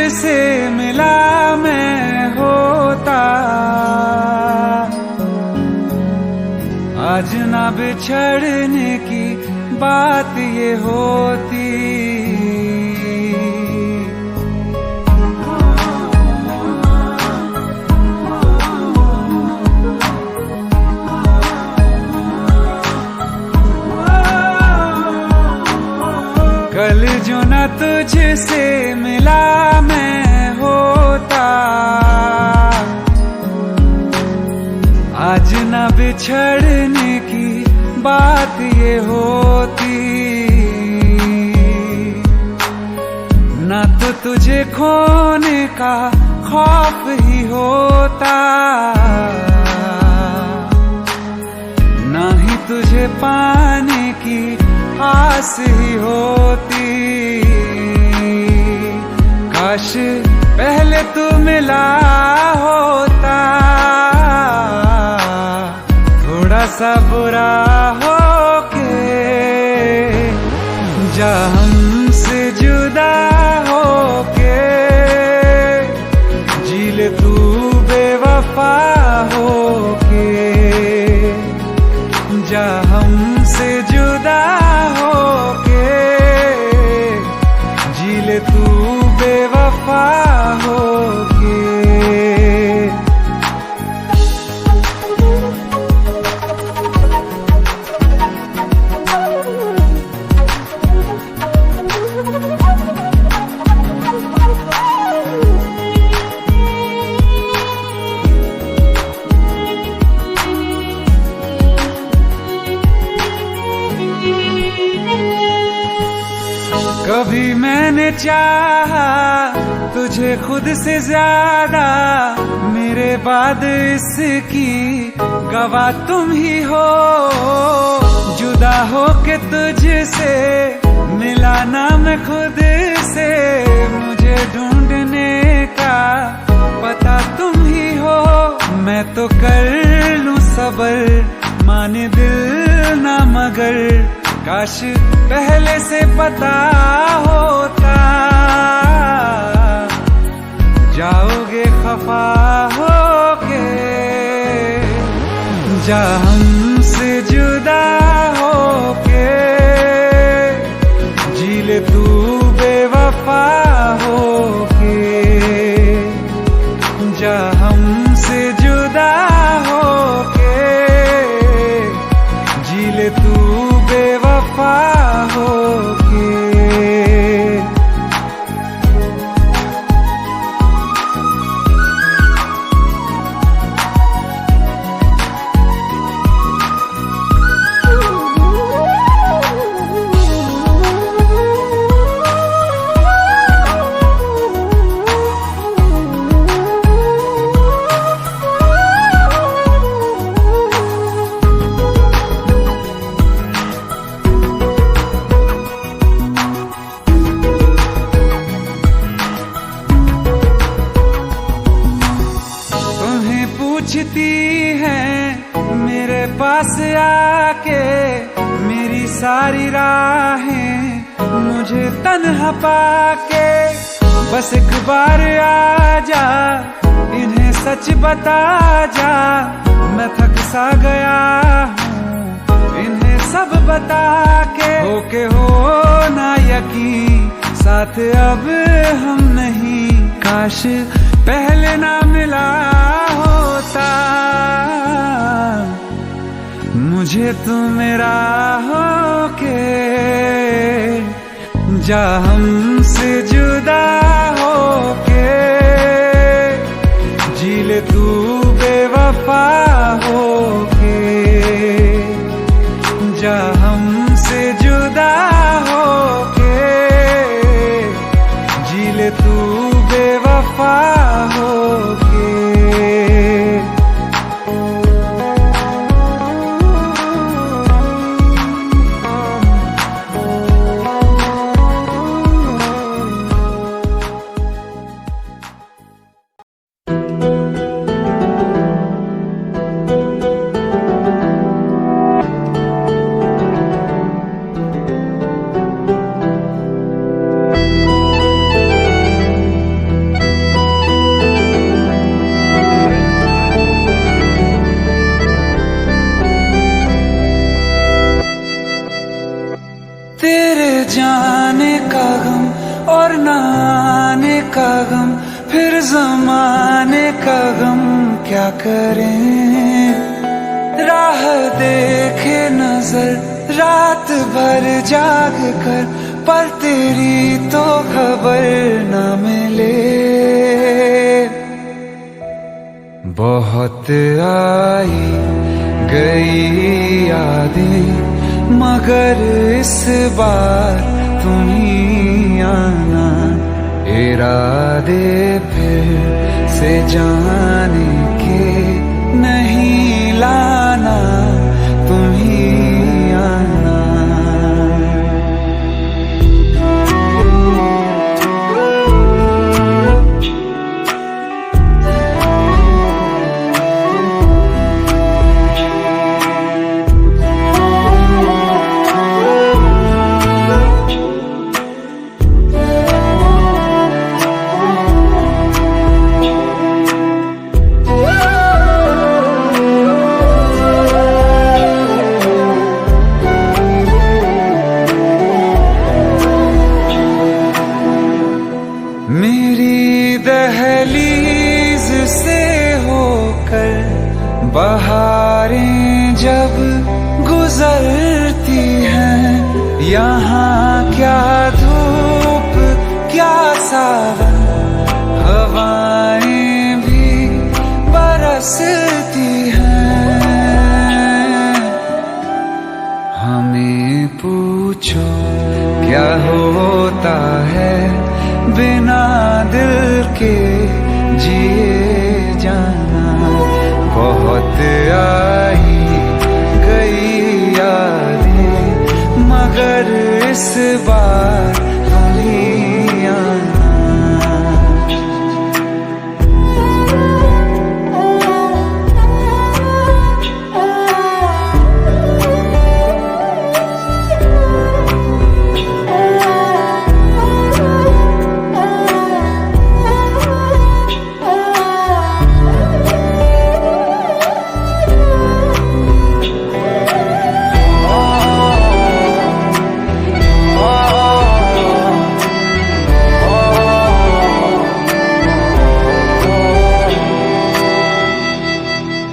तुझसे मिला मैं होता, आज ना बिछड़ने की बात ये होती। कल जो न तुझसे मिला मैं होता, आज न बिछड़ने की बात ये होती। न तो तुझे खोने का खौफ ही होता, न ही तुझे पाने की आस ही होती। काश पहले तू मिला होता, थोड़ा सा बुरा हो के जा हमसे जुदा हो के, जी ले तू बेवफा हो के, जा हमसे जुदा हो के, जी ले तू बेवफा हो के। कभी मैंने चाहा तुझे खुद से ज्यादा, मेरे बाद इसकी गवाह तुम ही हो। जुदा हो के तुझसे मिला ना मैं खुद से, मुझे ढूंढने का पता तुम ही हो। मैं तो कर लूं सबर माने दिल ना मगर, काश पहले से पता होता। जाओगे खफा होके, जा हमसे जुदा होके, जी ले तू बेवफा होके, जा हमसे जुदा होके, जी ले तू बेवफा होके। पूछती है मेरे पास आके, मेरी सारी राहें मुझे तन्हा पाके। बस एक बार आ जा, इन्हें सच बता जा, मैं थक सा गया हूँ इन्हें सब बता के। होके हो ना यकीन साथ अब हम नहीं, काश पहले ना मिला होता। मुझे तू मेरा होके, जा हमसे जुदा होके, जी ले तू बेवफा होके, जा हमसे जुदा होके, जी ले तू बेवफा होके। जमाने का गम क्या करें, राह देखे नजर रात भर जाग कर, पर तेरी तो खबर न मिले। बहुत आई गई यादें, मगर इस बार तुम ही आना, इरादे फिर से जाने के नहीं लाना, तुम ही आना। मेरी दहलीज से होकर बहारें जब गुजरती हैं, यहाँ क्या धूप क्या सावन, हवाएं भी बरसती हैं। हमें पूछो क्या होता है बिना दिल के जिए जाना। बहुत आई गई यादें, मगर इस बार तुम ही आना।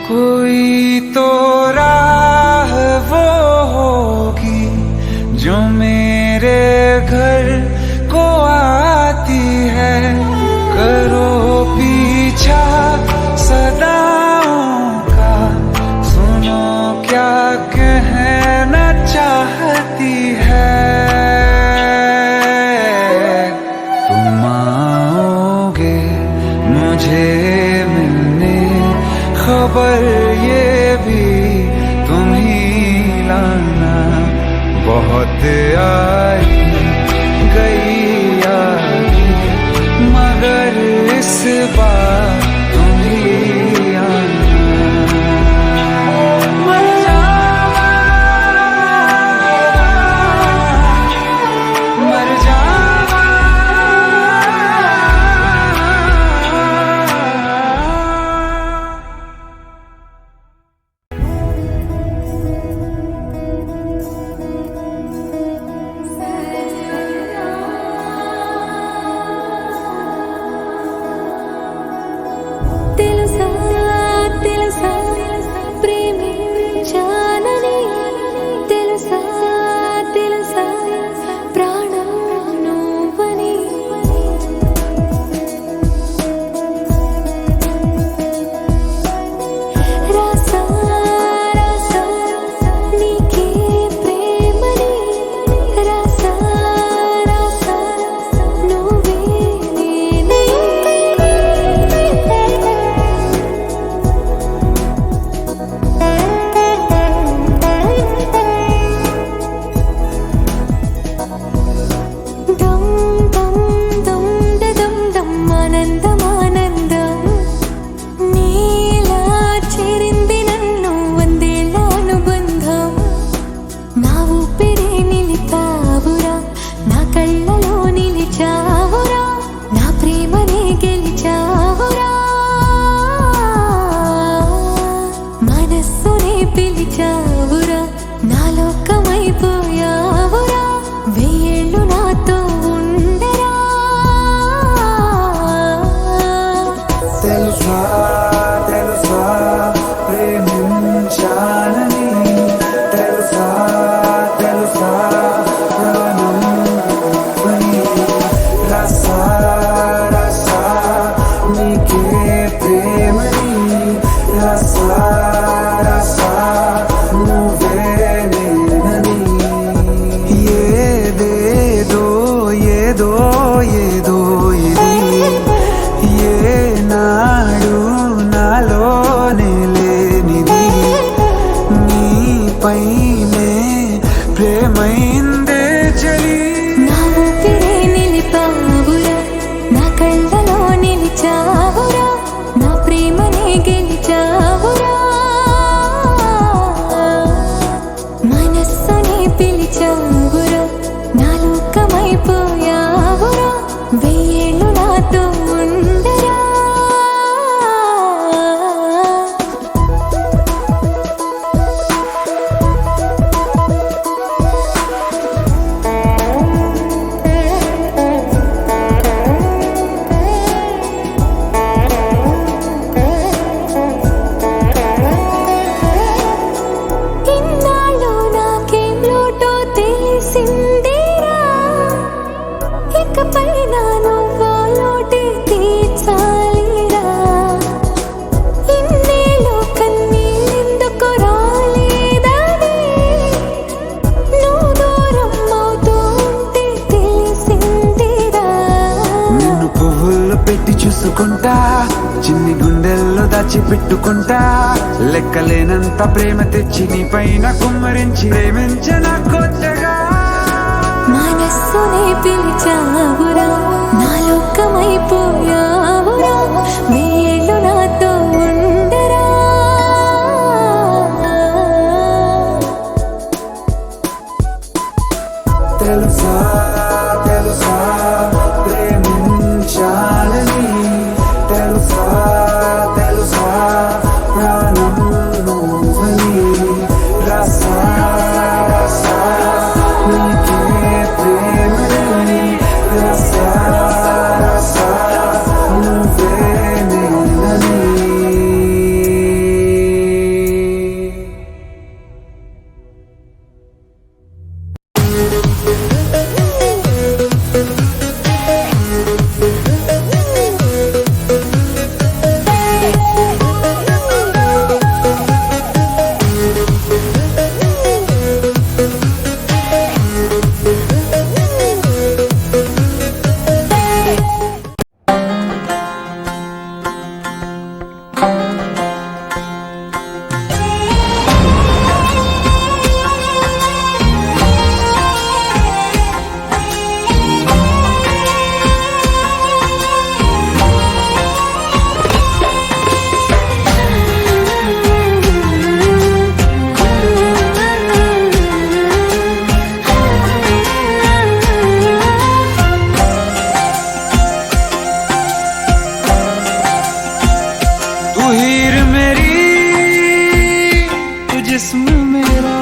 कोई तो राह वो होगी जो मेरे घर को आती है, करो पीछा सदाओं का, सुनो क्या कहना चाहती है। तुम आओगे मुझे मिलने, खबर ये भी तुम ही लाना। बहुत आई गई यादें, मगर इस बार तुम ही आना। मर जावा, मर जावा। తెలుసా తెలుసా ప్రేమించాలని తెలుసా తెలుసా ప్రాణం నువ్వని రసా రసా నీకే ప్రేమని రసా రసా నువ్వే నేనని ఏదేదో ఏదో ఏదో ఇది ఏనాడు నాలోనే లేనిది నీపైనే ప్రేమైందే చలి నా ఊపిరే నిలిపావురా నా కళ్ళలో నిలిచావురా నా ప్రేమనే గెలిచావురా మనస్సునే పిలిచావురా నా లోకమైపోయావురా వెయ్యేళ్ళు నాతో ఉండరా ఇన్నాళ్ళు నాకేం లోటో తెలిసిందిరా ఇకపై నా నువ్వు లోటే తీర్చాలిరా ఇన్నేళ్ళు కన్నీళ్ళెందుకు రాలేదని నువ్వు దూరం అవుతూ ఉంటే తెలిసిందిరా నిన్ను పువ్వుల్లో పెట్టి చూసుకుంటా చిన్ని గుండెల్లో దాచిపెట్టుకుంటా లెక్కలేనంత ప్రేమ తెచ్చి నీ పైన కుమ్మరించి ప్రేమించిన కొత్తగా మనస్సునే పిలిచావురా నా లోకమైపోయావురా వెయ్యేళ్ళు నాతో ఉండరా తెలుసా తెలుసా ప్రేమించాలని తెలుసా తెలుసా ప్రాణం నువ్వని రసా రసా నీకే ప్రేమని రసా రసా నువ్వే నేనని तू हीर मेरी तू जिस्म मेरा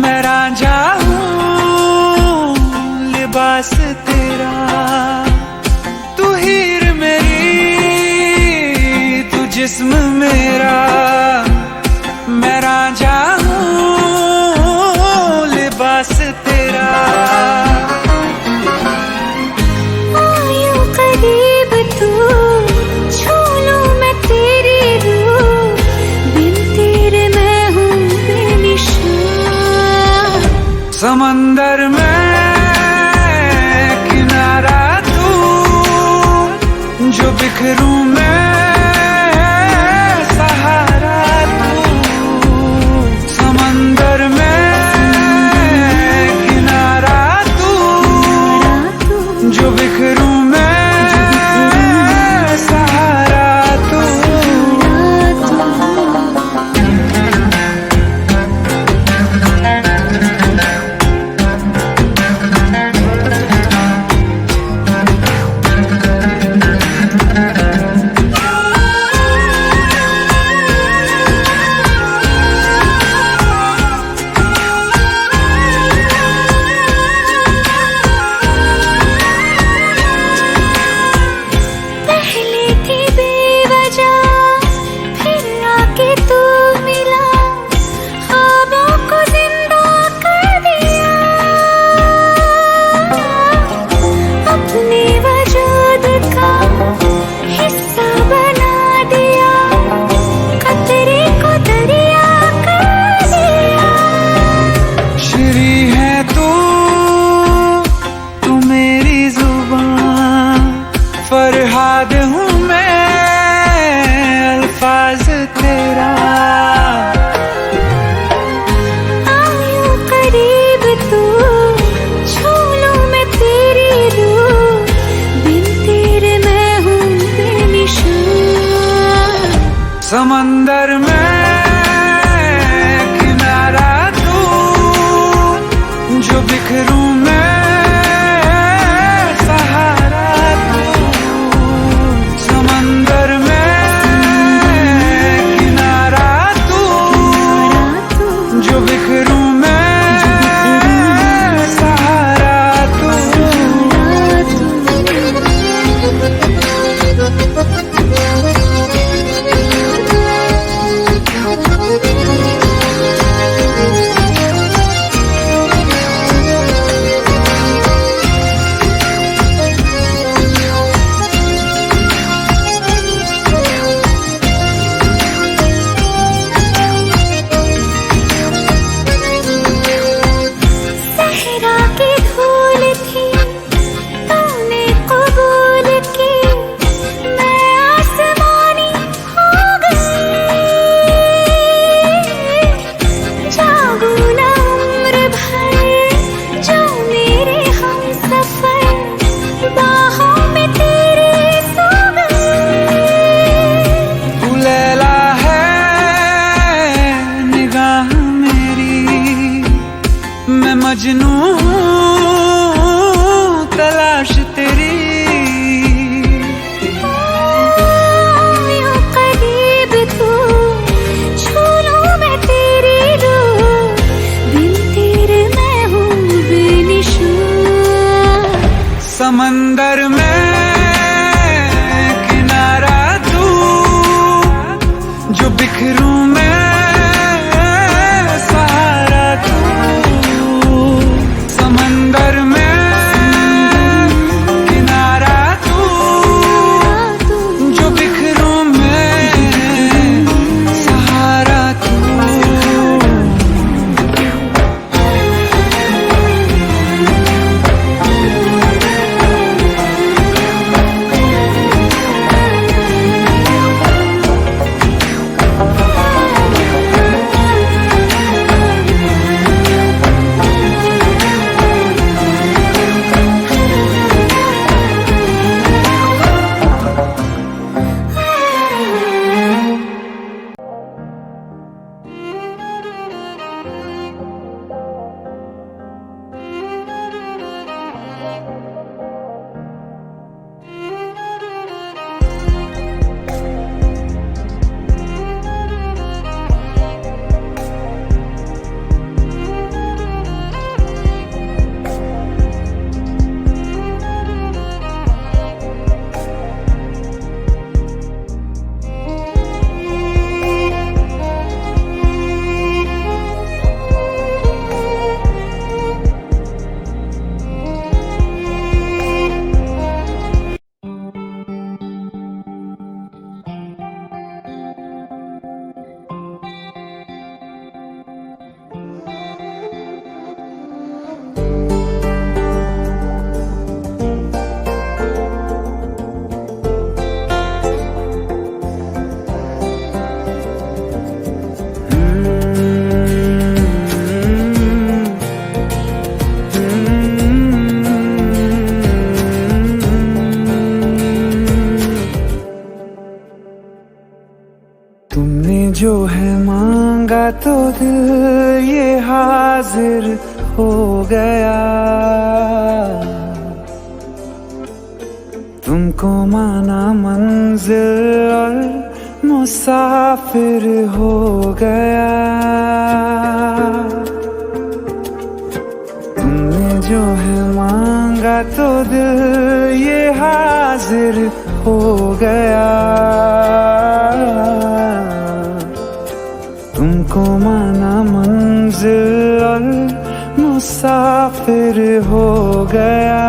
मैं रांझा हूँ लिबास तेरा तू हीर मेरी तू जिस्म मेरा मैं रांझा हूँ लिबास तेरा आयो करीब तू छू लूं मैं तेरी रूह बिन तेरे मैं हूँ बेनिशान समंदर में किनारा तू जो बिखरूं मैं सहारा तू समंदर में किनारा तू जो बिखरूं मैं सहारा तू समंदर में किनारा तू, जो बिखरूं मैं सहारा तू। समंदर में किनारा तू, जो बिखरूं मैं सहारा तू। तुमने जो है मांगा तो दिल ये हाजिर हो गया। तुमको माना मंजिल और मुसाफिर हो गया। तुमने जो है मांगा तो दिल ये हाजिर हो गया। तुमको माना मंजिल और मुसाफिर हो गया।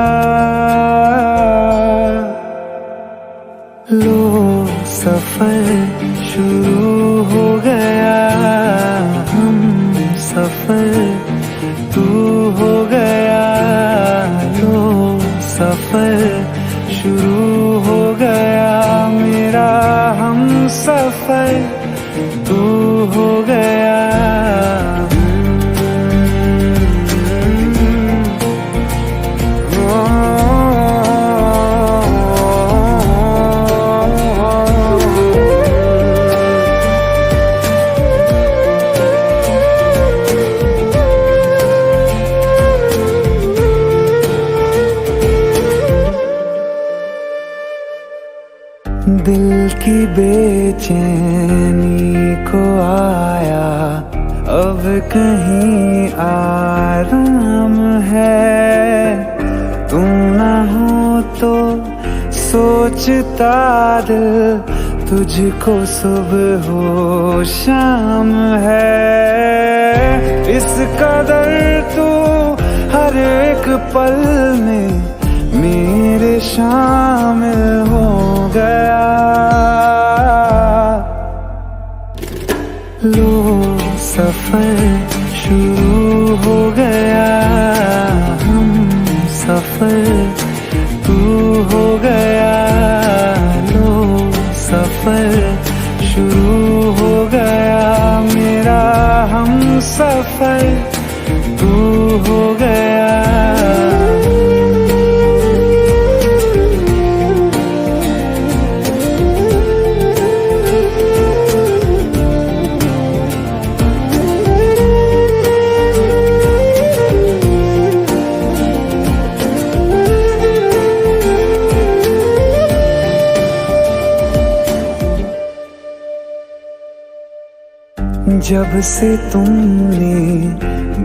लो सफर शुरू हो गया, हम सफर तू हो गया। लो सफर शुरू हो गया, मेरा हम सफर तू हो गया। दिल की बेचैनी को आया अब कहीं आराम है। तुम ना हो तो सोचता दिल तुझको सुबह हो शाम है। इस कदर तू हर एक पल में मेरे शामिल हो गया। लो सफर शुरू हो गया, हम सफर तू हो गया। लो सफर शुरू हो गया, मेरा हम सफर तू हो गया। जब से तुमने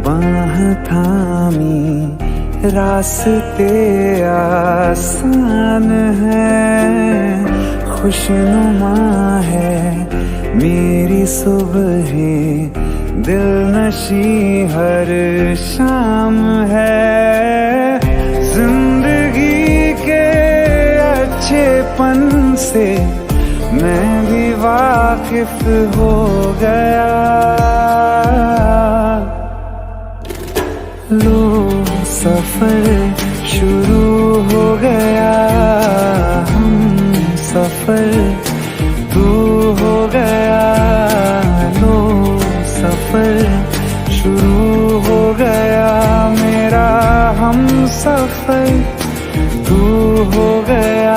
बाह थामी रास्ते आसान हैं, खुशनुमा है मेरी सुबहें, दिलनशी हर शाम है। जिंदगी के अच्छेपन से मैं भी वाकिफ हो गया। लो सफर शुरू हो गया, हम सफर तू हो गया। लो सफर शुरू हो गया, मेरा हम सफर तू हो गया।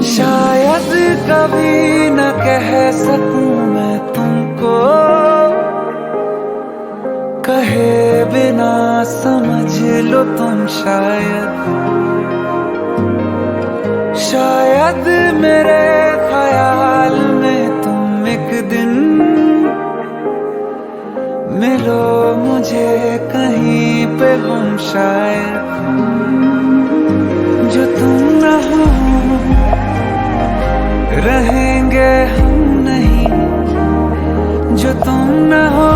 शायद कभी न कह सकूं मैं तुमको, कहे बिना समझ लो तुम शायद मेरे ख्याल में तुम एक दिन मिलो मुझे कहीं पे गुम। शायद जो तुम न हो रहेंगे हम नहीं, जो तुम न हो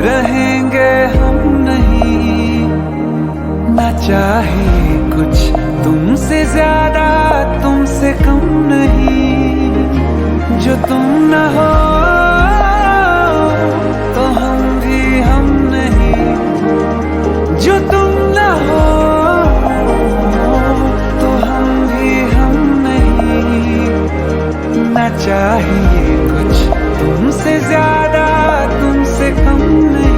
रहेंगे हम नहीं। ना चाहे कुछ तुमसे ज्यादा तुमसे कम नहीं, जो तुम न हो तो हम भी हम नहीं, जो तुम न हो तो हम भी हम नहीं। ना चाहिए कुछ तुमसे ज्यादा तुमसे कम नहीं।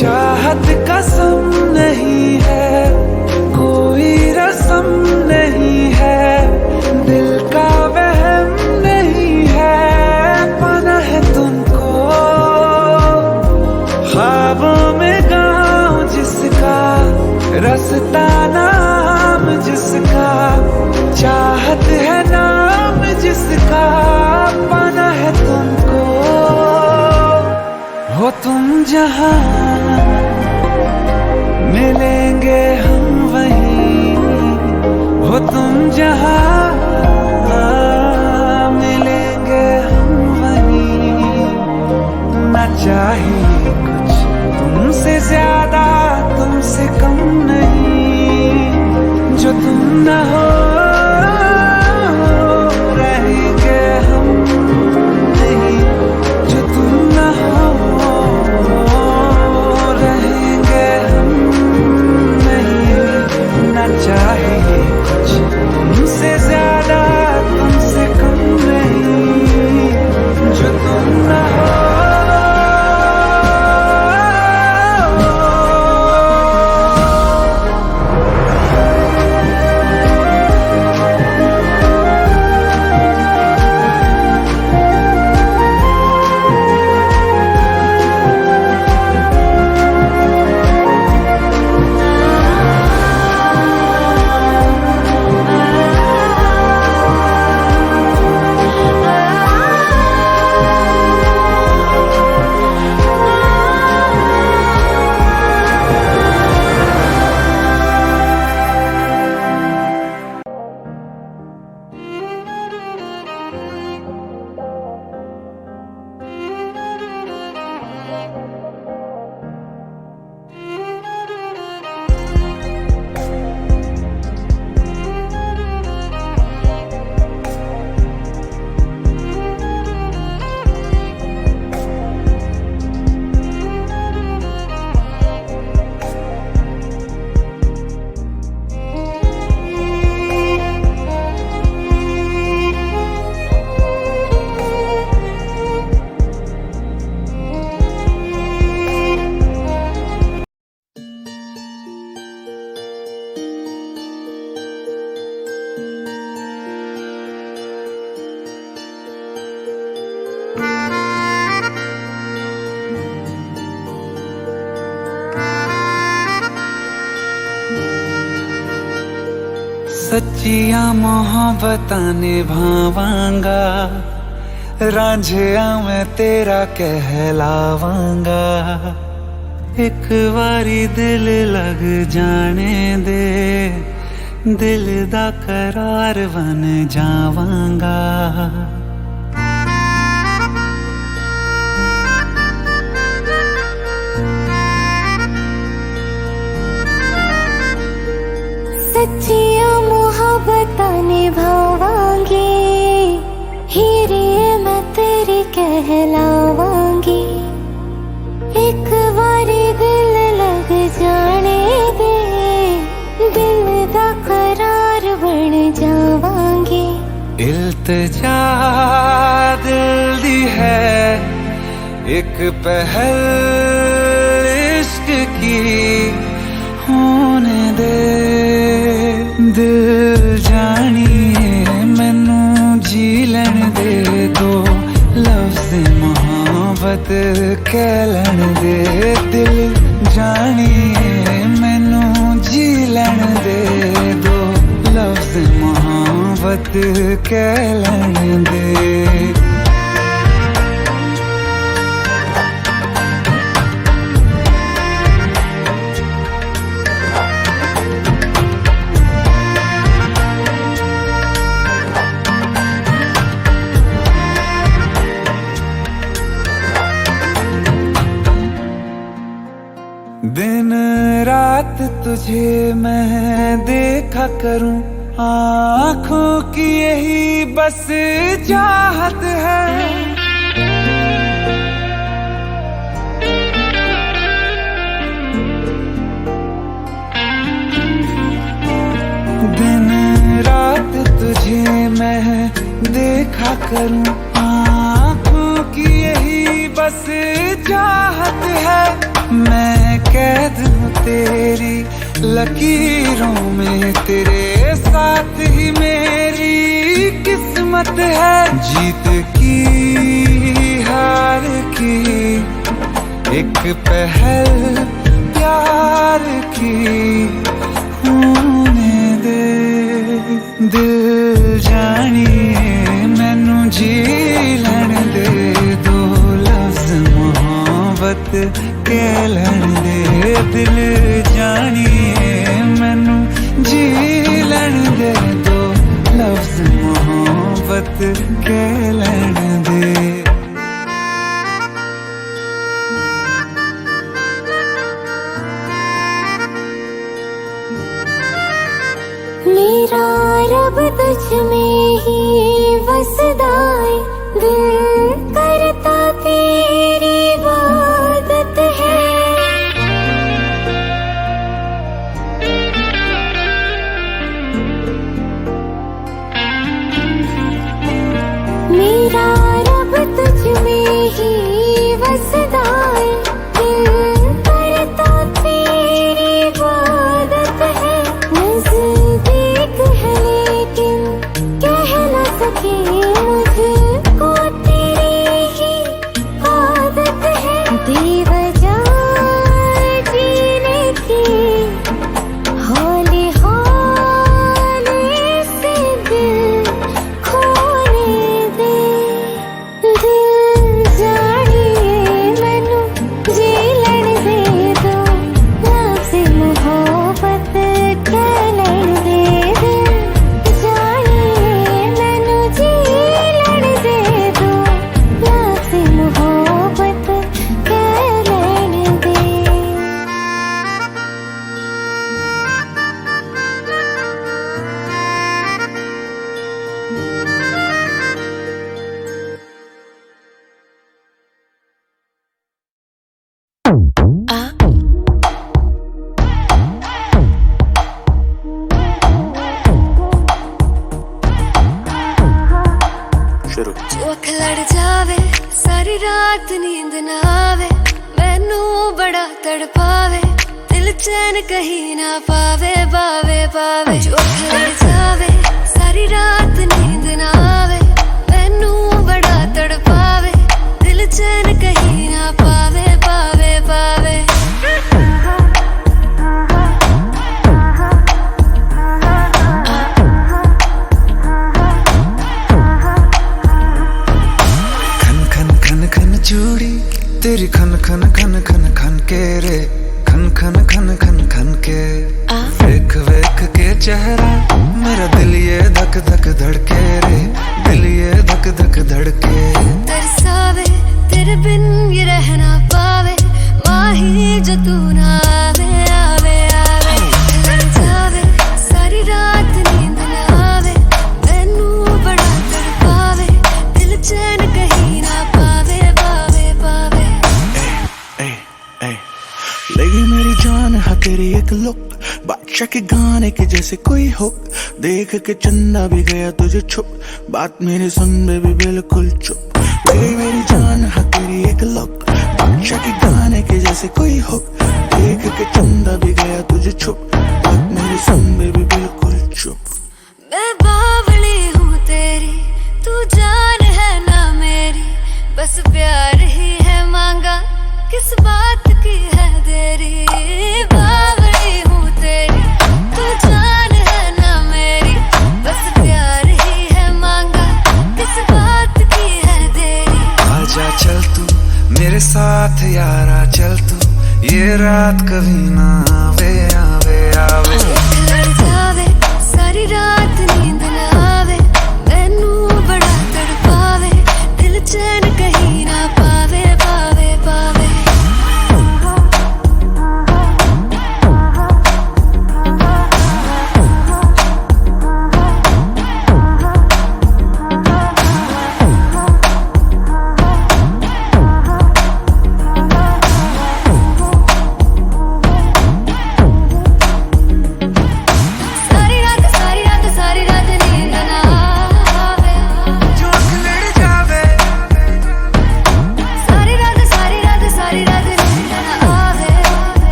चाहत कसम नहीं है, कोई रस्म नहीं है, दिल का वहम नहीं है। पाना है तुमको ख्वाबों में गाँव जिसका, रास्ता नाम जिसका, चाहत है नाम जिसका। पाना है तुमको हो तुम जहाँ, मिलेंगे हम वहीं। हो तुम जहाँ मिलेंगे हम वहीं। ना चाहिए तुम न हो रहेंगे हम नहीं, जो तुम न हो रहेंगे हम नहीं। ना चाहिए कुछ तुमसे ज्यादा, तुमसे कम नहीं, जो तुम न हो। सच्चियां मोहब्बतां निभावांगा, रांझिया मैं तेरा कहलावांगा। एक बारी दिल लग जाने दे, दिल दा करार बन जावांगा। सच्चियां मोहब्बतां निभावांगी, हीरे मैं तेरी कहलावांगी। एक बारी दिल लग जाने दे, दिल दा करार बन जावांगी। इल्तिजा दिल दी है एक पहल इश्क की, होने दे दिल जानिए मैनू जी लैन दे दो, लफ्ज़ मोहब्बत कह लैन दे। दिल जानिए मैनू जी लैन दे दो, लफ्ज़ मोहब्बत कह लैन दे। दिन रात तुझे मैं देखा करूं, आँखों की यही बस चाहत है। दिन रात तुझे मैं देखा करूं, आँखों की यही बस चाहत है। मैं कैद हूँ तेरी लकीरों में, तेरे साथ ही मेरी किस्मत है। जीत की हार की एक पहल प्यार की, होने दे दिल जानिए मैनू जी लैन दे दो, लफ्ज़ मोहब्बत कह लैन दे। दिल जानिए मैनू जी लैन दे दो, लफ्ज़ मोहब्बत कह लैन दे। Me मेरा रब तुझ में ही वसदा है, दिल करता तेरी इबादत है। मेरा रब तुझ में ही वसदा है, दिल करता तेरी इबादत है। नज़दीक है लेकिन कह न सके, मुझको तेरी ही आदत है। बेवजह जीने की हौले हौले से दिल खोने दे। दिल जानिए मैनू जीलन दे दो, लफ्ज़ मोहब्बत कह लैण दे। दिल जानिए मैनू जीलन दे दो, लफ्ज़ मोहब्बत कह लैण दे। शुरू। जो अख लड़ जावे सारी रात नींद ना आवे, मैनू बड़ा तड़पावे, दिल चैन कहीं ना पावे पावे पावे। जो अख लड़ जावे सारी रात नींद ना आवे, मैनू बड़ा तड़पावे, दिल चैन कहीं ना पावे पावे पावे। खन खन खन खन चूड़ी तेरी खन खन खन खन खन के रे, खन खन खन खन खन के। वेख वेख के चेहरा मेरा दिल ये धक धक धड़के रे, दिल ये धक धक धड़के। तरसावे तेरे बिन ये रह ना पावे, माही जो तू ना आवे आवे आवे। लड़ जावे सारी रात नींद ना आवे, मैनू बड़ा तड़पावे, दिल चैन कहीं ना पावे पावे पावे। ए, ए, लगी मेरी जान है तेरी एक लुक, बादशाह के गाने के जैसे कोई हुक। देख के चंदा भी गया तुझे छुप, बात मेरी सुन बेबी बिल्कुल चुप। लगी मेरी जान है तेरी एक लुक, बादशाह के गाने के जैसे कोई हुक। देख के चंदा भी गया तुझे छुप, बात मेरी सुन बेबी बिल्कुल चुप। मैं बावली हूँ तेरी, तू जान है ना मेरी, बस प्यार ही है मांगा, किस बात की है देरी। बावली हूँ तेरी, तू जान है ना मेरी, बस प्यार ही है मांगा, किस बात की है देरी। आजा चल तू मेरे साथ यारा, चल तू ये रात कभी ना आवे आवे आवे। लड़ जावे सारी रात नींद ना आवे, मैनू बड़ा तड़पावे, दिल चैन कहीं ना पावे पावे पावे।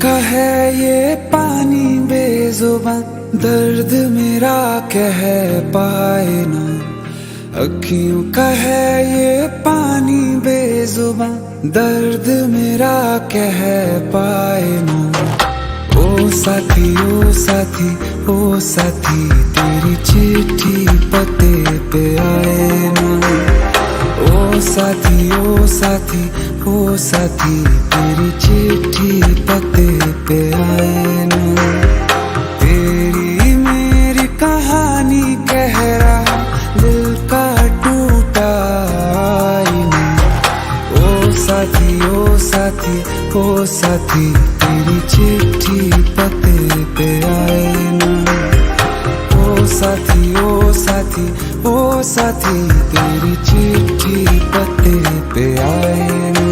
का है ये पानी बेजुबां, दर्द मेरा कह पाए ना। अखियों का है ये पानी बेजुबां, दर्द मेरा कह पाए ना। ओ साथी ओ साथी ओ साथी, तेरी चिट्ठी पते पे आए ना। ओ साथी ओ साथी ओ साथी, तेरी चिट्ठी पते पे आए ना। तेरी मेरी कहानी कह रहा दिल का टूटा आईना। ओ साथी ओ साथी ओ साथी, तेरी चिट्ठी पते पे आए ना। ओ साथी ओ साथी ओ साथी, तेरी चिट्ठी पते पे आए ना।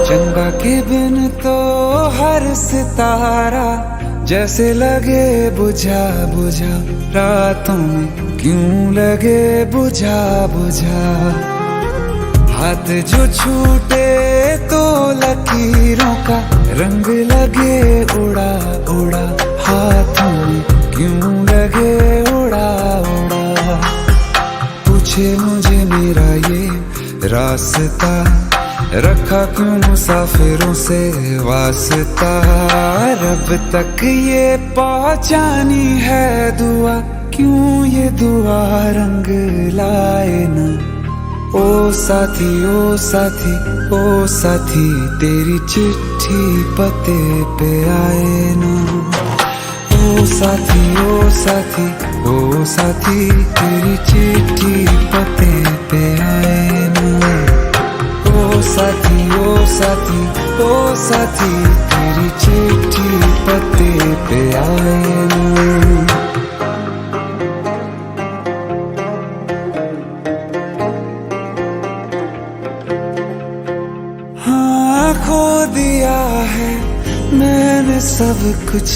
चंदा के बिन तो हर सितारा जैसे लगे बुझा बुझा, रातों में क्यों लगे बुझा बुझा। हाथ जो छूटे तो लकीरों का रंग लगे उड़ा उड़ा, हाथों में क्यों लगे उड़ा उड़ा। पूछे मुझे मेरा ये रास्ता, रखा क्यों मुसाफिरों से वास्ता। रब तक ये पहुंचानी है दुआ, क्यों ये दुआ रंग लाए ना। ओ साथी ओ साथी ओ साथी, तेरी चिट्ठी पते पे आए ना। ओ साथी ओ साथी ओ साथी, तेरी चिट्ठी पते पे आए ना। ओ साथी ओ साथी ओ साथी, तेरी चिट्ठी पते पे आए ना। हाँ खो दिया है मैंने सब कुछ,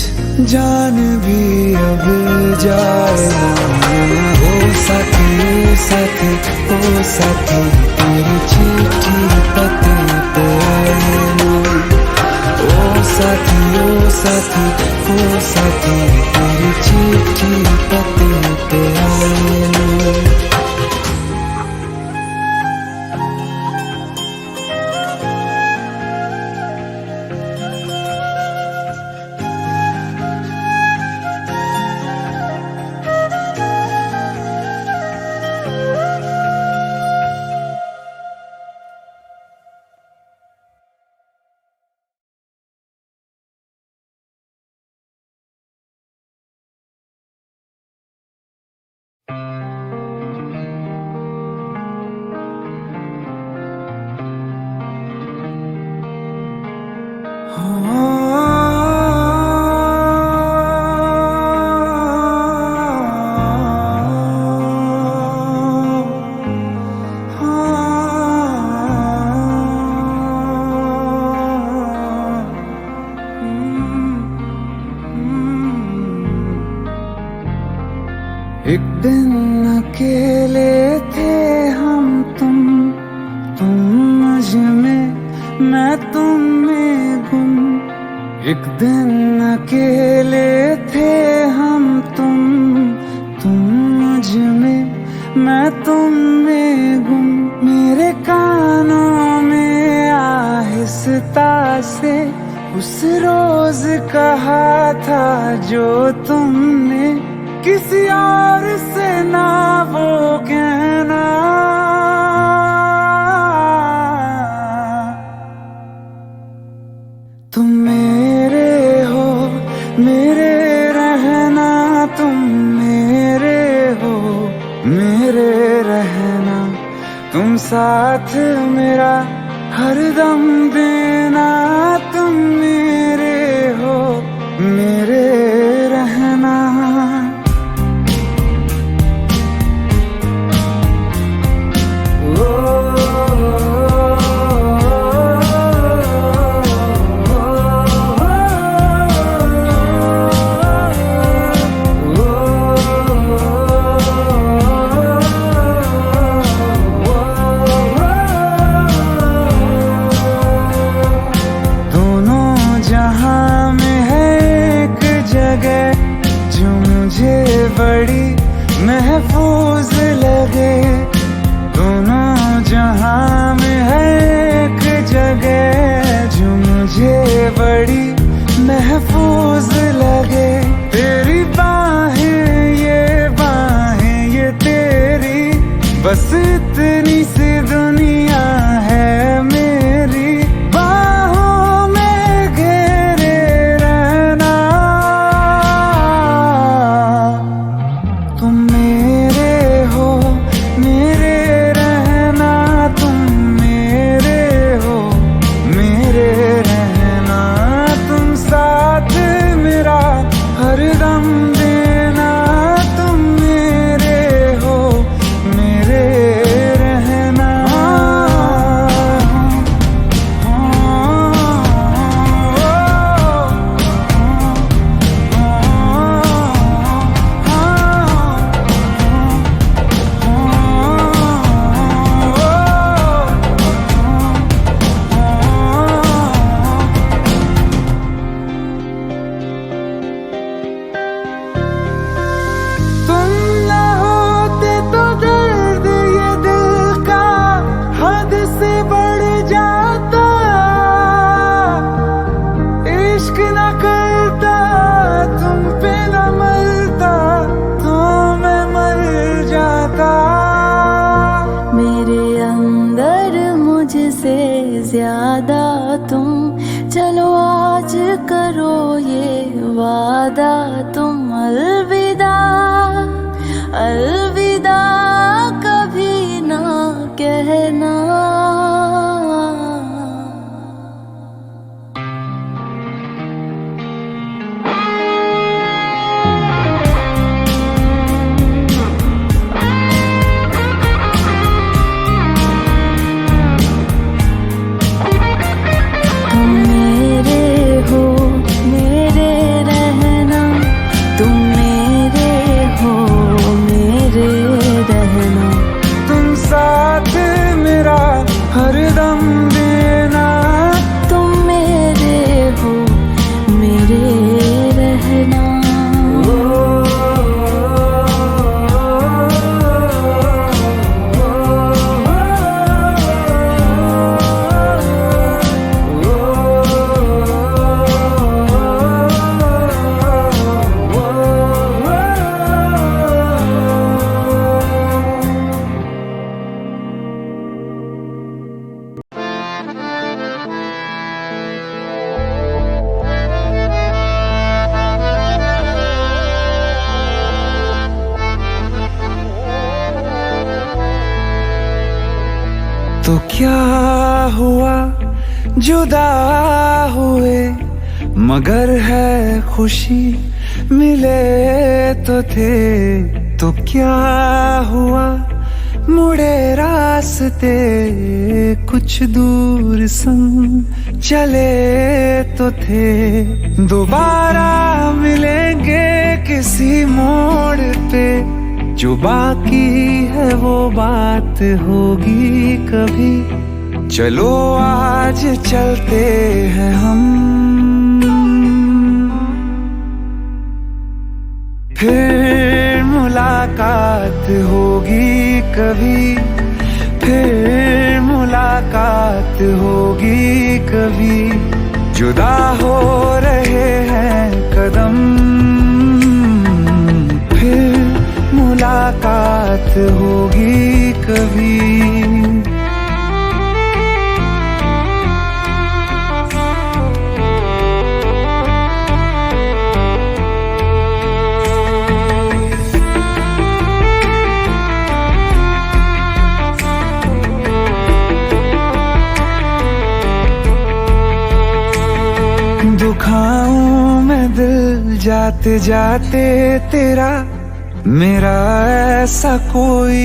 जान भी अब जाएगा। ओ साथी ओ साथी ओ साथी, तेरी चिट्ठी पते पे आए ना। ओ साथी ओ साथी ओ साथी, तेरी चिट्ठी पते पे आए ना। एक दिन अकेले थे हम तुम मुझ में, मैं तुम में गुम। एक दिन अकेले थे हम तुम मुझ में, मैं तुम में गुम। मेरे कानों में आहिस्ता से उस रोज कहा था जो तुमने, किसी और से ना वो कहना। तुम मेरे हो मेरे रहना, तुम मेरे हो मेरे रहना। तुम साथ मेरा हरदम देना, तुम मेरे हो मेरे रहना। ओ बड़ी महफूज लगे, दोनों जहां में है एक जगह जो मुझे बड़ी महफूज लगे। तेरी बाहें ये तेरी, बस इतनी सी दुनिया है मेरी। बाहों में घेरे रहना, तुम मेरे हो, मेरे रहना, तुम मेरे हो, मेरे रहना। तुम साथ मेरा हरदम देना, तुम मेरे हो, मेरे रहना। तुम ना होते तो दर्द ये दिल का हद से बढ़ जाता। इश्क न करता, तुम पे न मरता, तो मैं मर जाता। मेरे अंदर मुझसे ज्यादा तुम, चलो आज करो ये वादा। तुम अलविदा, अलविदा कभी ना कहना। तुम मेरे हो, मेरे रहना, तुम मेरे हो, मेरे रहना। तुम साथ मेरा हरदम देना, तुम मेरे हो, मेरे रहना। तो क्या हुआ जुदा हुए, मगर है खुशी मिले तो थे। तो क्या हुआ मुड़े रास्ते, कुछ दूर संग चले तो थे। दोबारा मिलेंगे किसी मोड़ पे, जो बाकी है वो बात होगी कभी। चलो आज चलते हैं हम, फिर मुलाकात होगी कभी। फिर मुलाकात होगी कभी। जुदा हो रहे हैं कदम, फिर मुलाकात होगी कभी। दुखाऊं मैं दिल जाते जाते तेरा, मेरा ऐसा कोई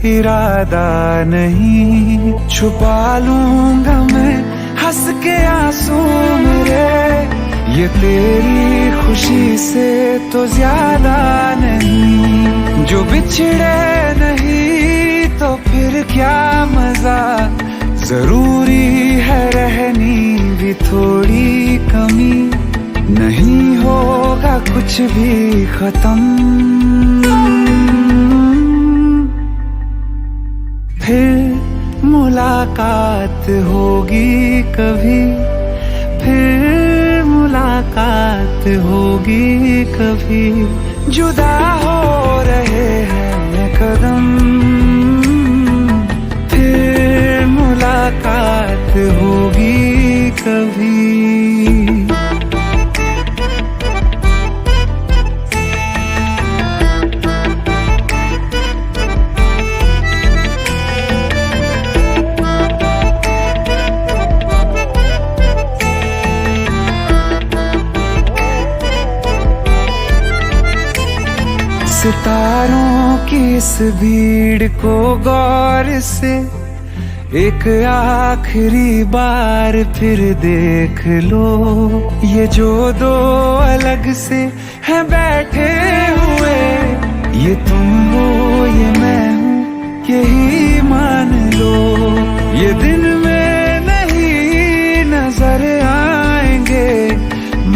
इरादा नहीं। छुपा लूंगा मैं हंस के आंसू मेरे, ये तेरी खुशी से तो ज्यादा नहीं। जो बिछड़े नहीं तो फिर क्या मजा, जरूरी है रहनी भी थोड़ी कमी। नहीं होगा कुछ भी खत्म। मुलाकात होगी कभी, फिर मुलाकात होगी कभी। जुदा हो रहे हैं कदम, फिर मुलाकात होगी कभी। सितारों की इस भीड़ को गौर से एक आखिरी बार फिर देख लो। ये जो दो अलग से हैं बैठे हुए, ये तुम हो ये मैं हूँ यही मान लो। ये दिन में नहीं नजर आएंगे,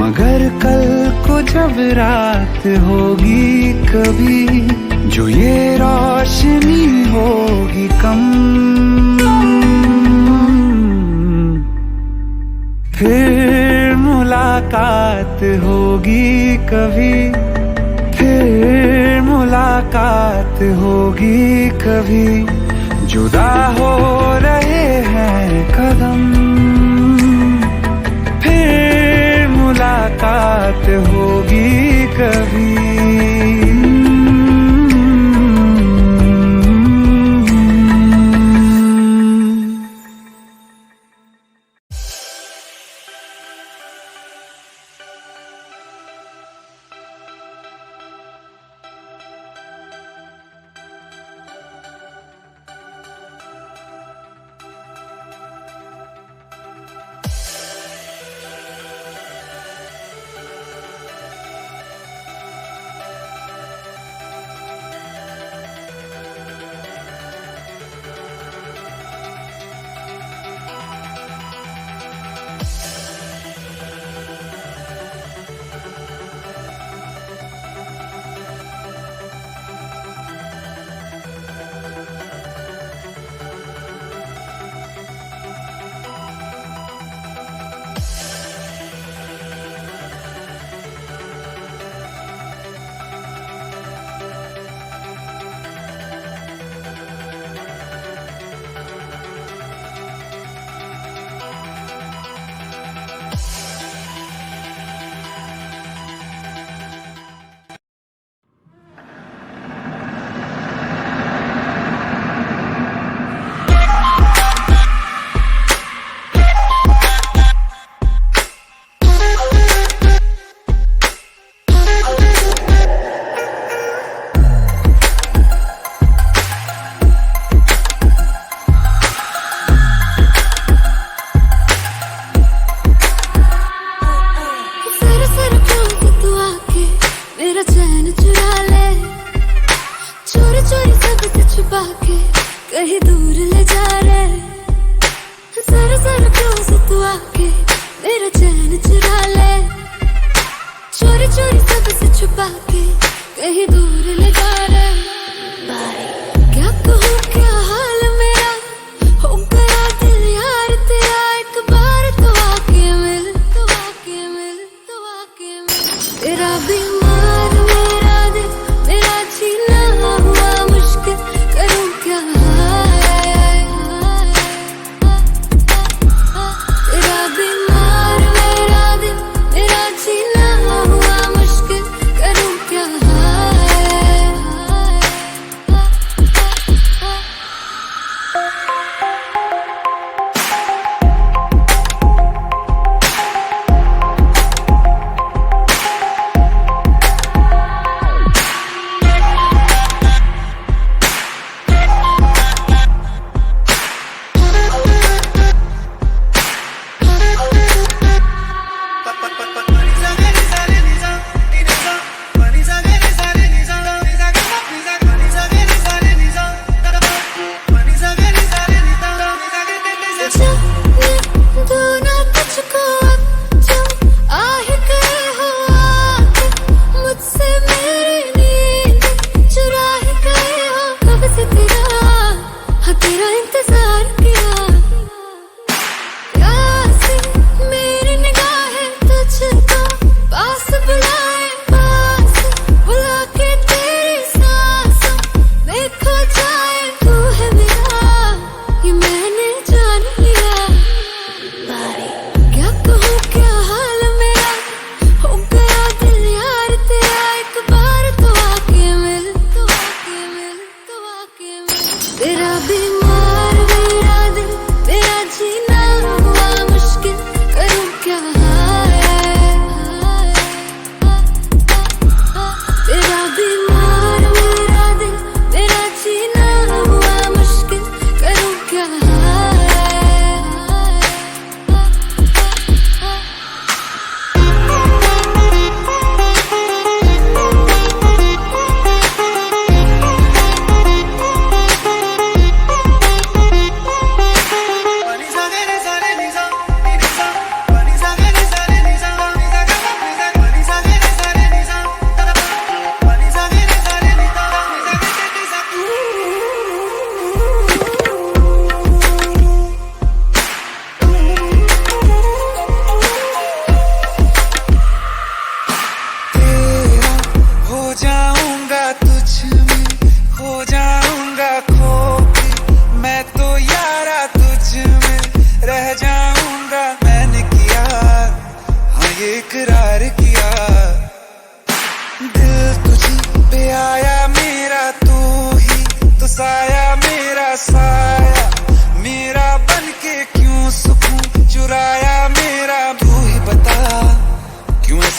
मगर कल को जब रात होगी कभी, जो ये रोशनी होगी कम, फिर मुलाकात होगी कभी, फिर मुलाकात होगी कभी। जुदा हो रहे हैं कदम, फिर मुलाकात होगी कभी।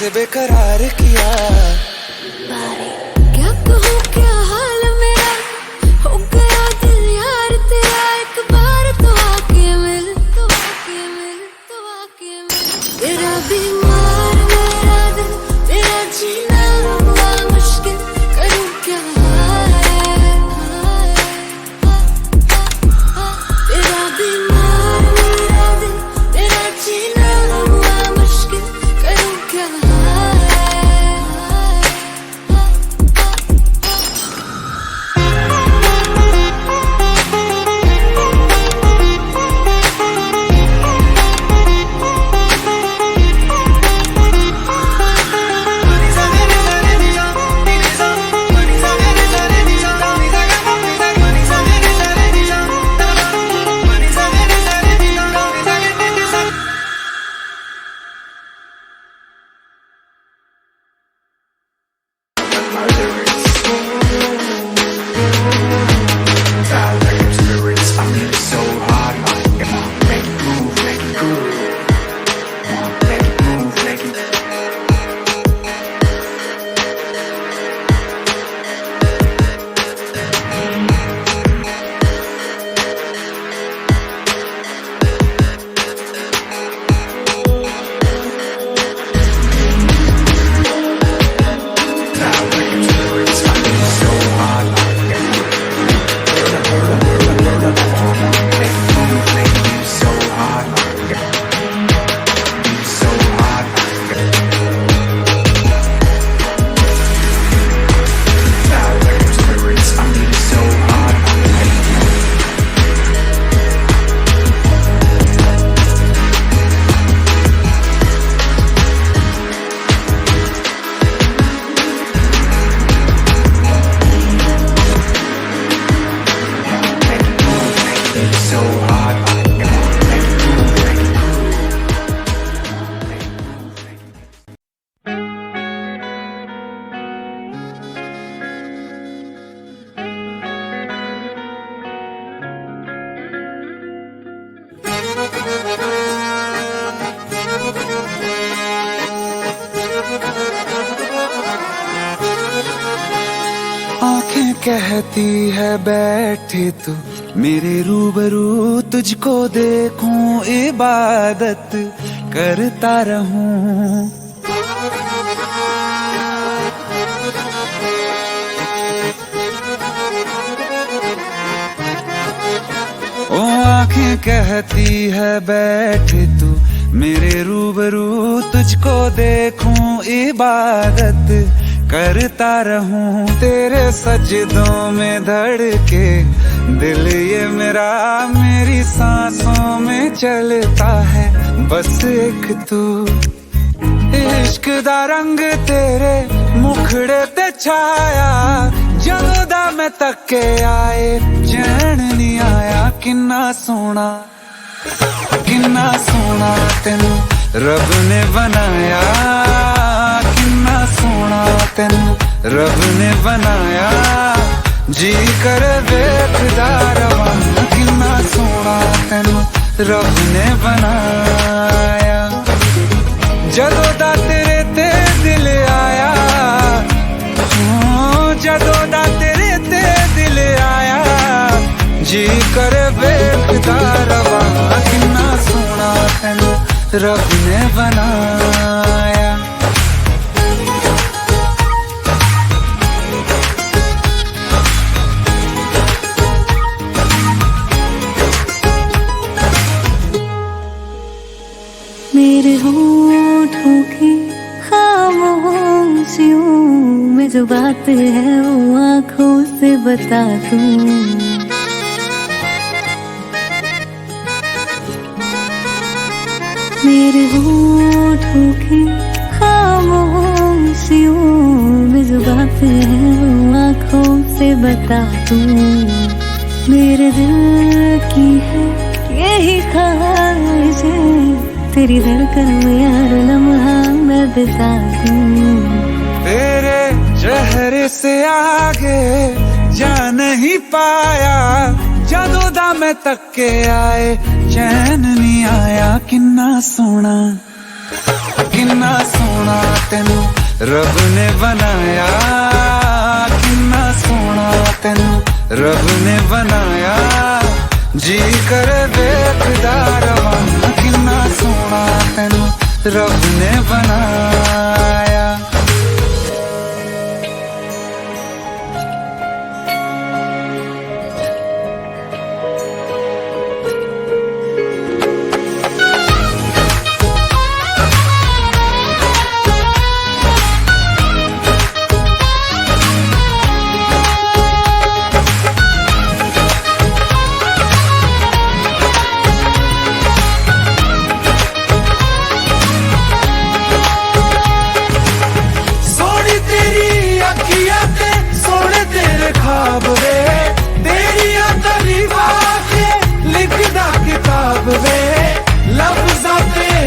से बेकरार किया। क्या कहूँ क्या हाल मेरा, हो गया दिल यार तेरा, एक बार तो आके मिल, तो आके मिल, तो आके मिल। तेरा बीमार मेरा दिल, तेरा जीना हुआ मुश्किल, करूँ क्या तेरा बीमार मेरा दिल, तेरा जीना हुआ मुश्किल, करूँ क्या आंखें कहती है बैठे तू मेरे रूबरू, तुझको देखूं इबादत करता रहूं। ओ आंखें कहती है बैठे तू मेरे रूबरू, तुझको देखूं इबादत करता रहूं। तेरे सजदों में धड़के दिल ये मेरा, मेरी सांसों में चलता है बस एक तू। इश्क दा रंग तेरे मुखड़े ते छाया, ਜਦੋਂ ਦਾ मैं तके आए चैन नहीं आया। किन्ना सोना तेनू रब ने बनाया, किन्ना सोना तेनू रब ने बनाया। जी कर वेखदा रवां, किन्ना सोना तेनू रब ने बनाया। जदों दा तेरे ते दिल आया, जदों दा तेरे ते दिल आया, जी कर वेखदा रवां, किन्ना सोना तेनू रब ने बनाया। मेरे होठों की खामोशियों में जो बात है वो आँखों से बता दूं। मेरे होठों की खामोशियों में जो बात है वो आँखों से बता दूं। मेरे दिल की है यही ख्वाहिश है, तेरी धड़कन में यार लम्हा मैं बिता दूं। तेरे चेहरे से आगे जा नहीं पाया, जदों दा मैं तके आए चैन नहीं आया। किन्ना सोना किन्ना सोना तेनू रब ने बनाया, किन्ना सोना तेनू रब ने बनाया, जी करे वेखदा रवां। किन्ना सोना तेनू रब ने बनाया।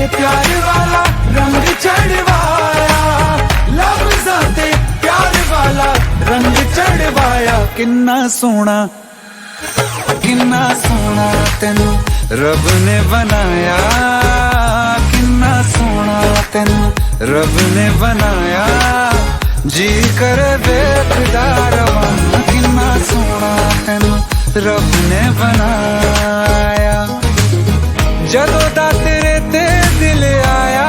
प्यार वाला रंग चढ़वाया, लफ्ज़ां प्यार वाला रंग चढ़वाया। किन्ना सोना तेनू रब ने बनाया, किन्ना सोना तेनू रब ने बनाया, जी करे वेखदा रवां। किन्ना सोना तेनू रब ने बनाया। जदों दा तेरे ते दिल आया,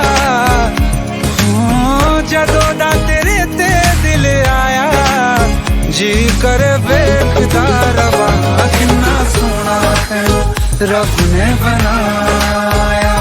जदों दा तेरे ते दिल आया, जी करे वेखदा रवां। किन्ना सोना तेनू रब ने बनाया।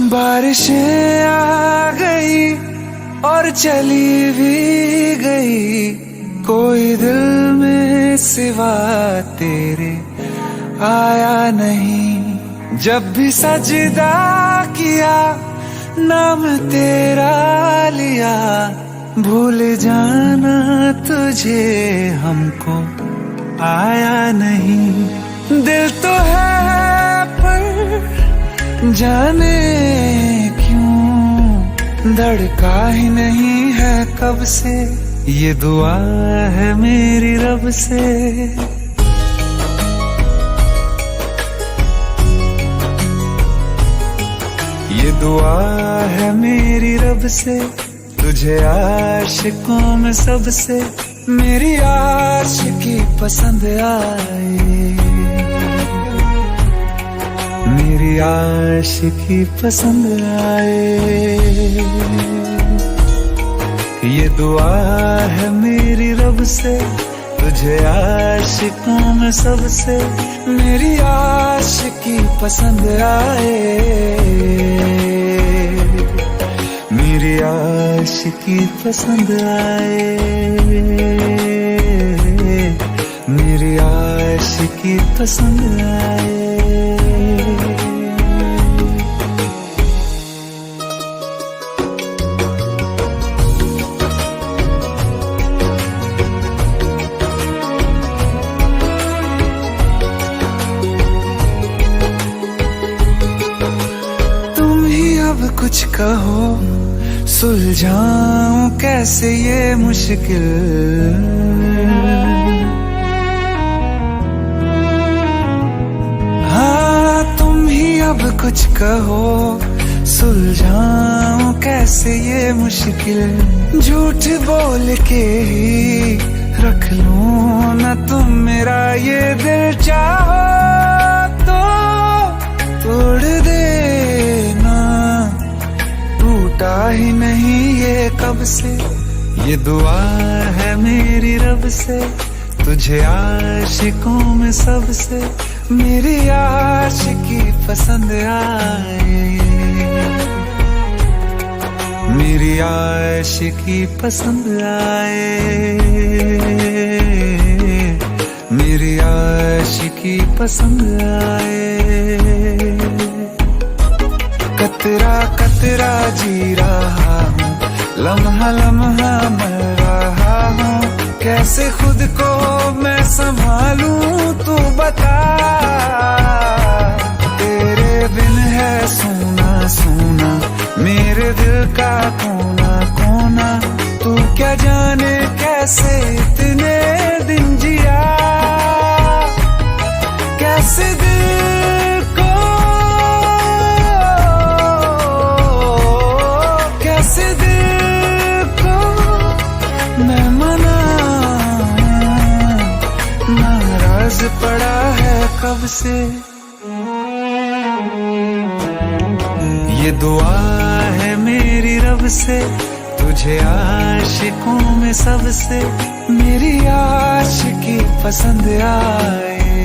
बारिशें आ गई और चली भी गई, कोई दिल में सिवा तेरे आया नहीं। जब भी सजदा किया नाम तेरा लिया, भूल जाना तुझे हमको आया नहीं। दिल तो है पर जाने क्यों धड़का ही नहीं है कब से, ये दुआ है मेरी रब से। ये दुआ है मेरी रब से, तुझे आशिकों में सबसे मेरी आशिकी पसंद आए, मेरी आशिकी पसंद आए। ये दुआ है मेरी रब से, तुझे आशिकों में सबसे मेरी आशिकी पसंद आए, मेरी आशिकी पसंद आए, मेरी आशिकी पसंद आए। कुछ कहो सुलझाऊं कैसे ये मुश्किल, हाँ तुम ही अब कुछ कहो, सुलझाऊं कैसे ये मुश्किल। झूठ बोल के ही रख लूं ना तुम मेरा ये दिल, चाहो तो तोड़ देना, टूटा ही नहीं ये कब से। ये दुआ है मेरी रब से, तुझे आशिकों में सबसे मेरी आशिकी पसंद आए, मेरी आशिकी पसंद आए, मेरी आशिकी पसंद आए। कतरा कतरा जी रहा हूँ, लम्हा लम्हा मर रहा हूँ, कैसे खुद को मैं संभालूं तू बता। तेरे बिन है सोना सोना मेरे दिल का कोना कोना, तू क्या जाने कैसे इतने दिन जिया, कैसे दिल को, कैसे दिल को मैं मनाऊं, नाराज पड़ा है कब से। ये दुआ है मेरी रब से, तुझे आशिकों में सबसे मेरी आशिकी पसंद आए,